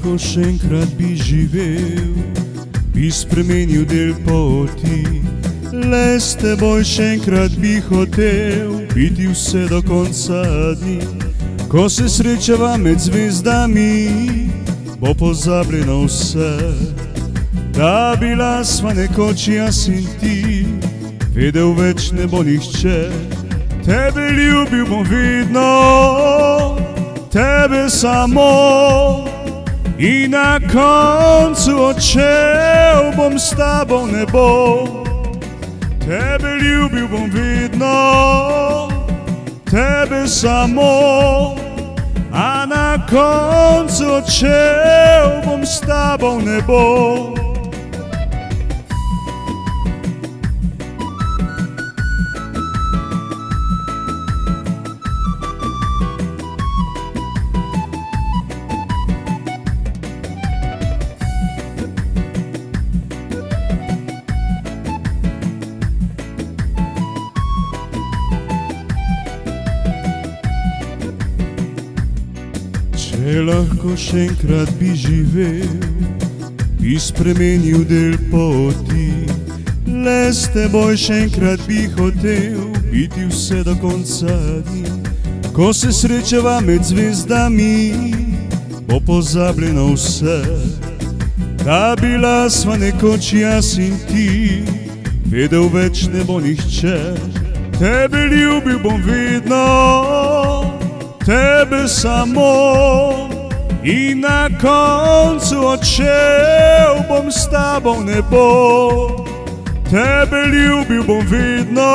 lahko še enkrat bi živel, bi spremenil del poti. Le s teboj še enkrat bi hotel biti vse do konca dni. Ko se srečava med zvezdami, bo pozabljeno vse. Da bila sva nekoč jaz in ti, vedel več ne bo nihče. Tebe ljubil bom vedno, tebe samo. In na koncu odšel bom s tabo v nebo. Tebe ljubil bom vedno, tebe samo. A na koncu odšel bom s tabo v nebo. Če lahko še enkrat bi živel, bi spremenil del poti. Le s teboj še enkrat bi hotel biti vse do konca dni. Ko se srečava med zvezdami, bo pozabljeno vse. Da bila sva nekoč jaz in ti, vedel več ne bo nihče. Tebe ljubil bom vedno, tebe samo. In na koncu odšel bom s tabo v nebo. Tebe ljubil bom vedno,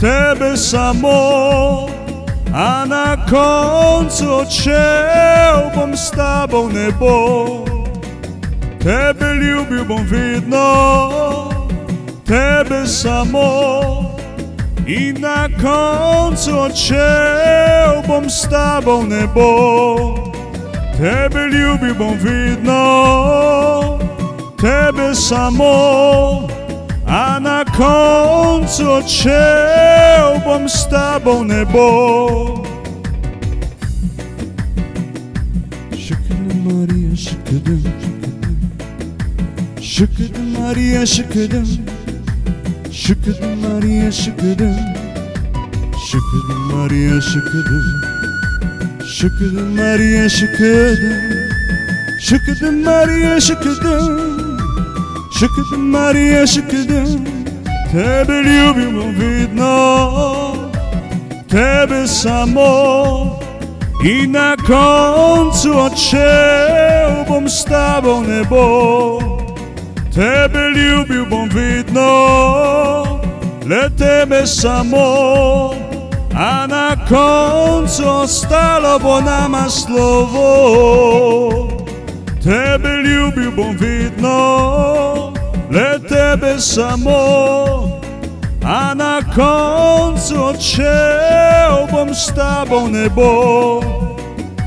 tebe samo. A na koncu odšel bom s tabo v nebo. Tebe ljubil bom vedno, tebe samo. In na koncu odšel bom s tabo v nebo. Tebe ljubil bom vedno, tebe samo. A na koncu odšel bom s tabo v nebo. Şıkıdım Maria şıkıdım, şıkıdım Maria şıkıdım. Şıkıdım Maria şıkıdım, şıkıdım Maria şıkıdım. Şıkıdım Maria şıkıdım, şıkıdım Maria şıkıdım. Şıkıdım Maria şıkıdım. Tebe ljubil bom vedno, tebe samo. In na koncu odšel bom s tabo v nebo. Tebe ljubil bom vedno, le tebe samo. A na koncu ostalo bo nama slovo. Tebe ljubil bom vedno, le tebe samo. A na koncu odšel bom s tabo v nebo.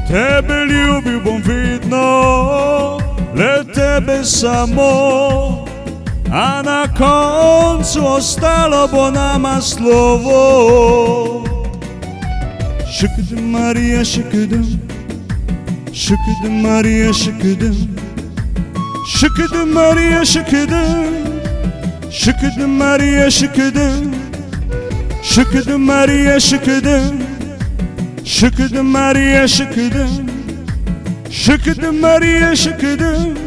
Tebe ljubil bom vedno, le tebe samo. A na koncu ostalo bo nama slovo. Şıkıdım Maria şıkıdım, şıkıdım Maria şıkıdım. Şıkıdım Maria şıkıdım, şıkıdım Maria şıkıdım. Şıkıdım Maria şıkıdım, şıkıdım Maria şıkıdım. Şıkıdım Maria şıkıdım,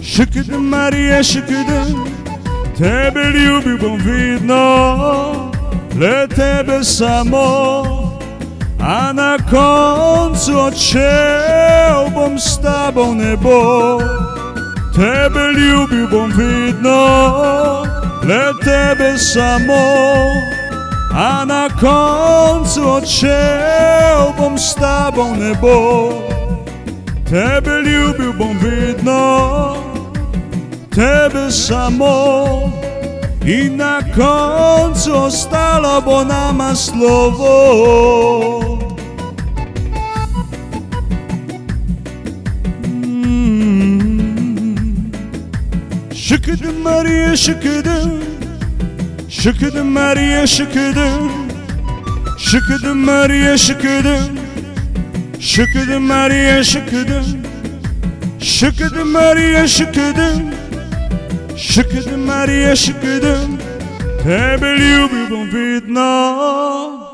şıkıdım Maria şıkıdım. Tebe ljubil bom vedno, le tebe samo. A na koncu odšel bom s tabo v nebo. Tebe ljubil bom vedno, le tebe samo. A na koncu odšel bom s tabo v nebo. Tebe ljubil bom vedno, tebe samo. In na koncu ostalo bo nama slovo. Şıkıdım Maria şıkıdım, şıkıdım Maria şıkıdım. Şıkıdım Maria şıkıdım, Şıkıdım Maria şıkıdım, şıkıdım Maria şıkıdım, şıkıdım Maria şıkıdım. Tebe ljubim vidno.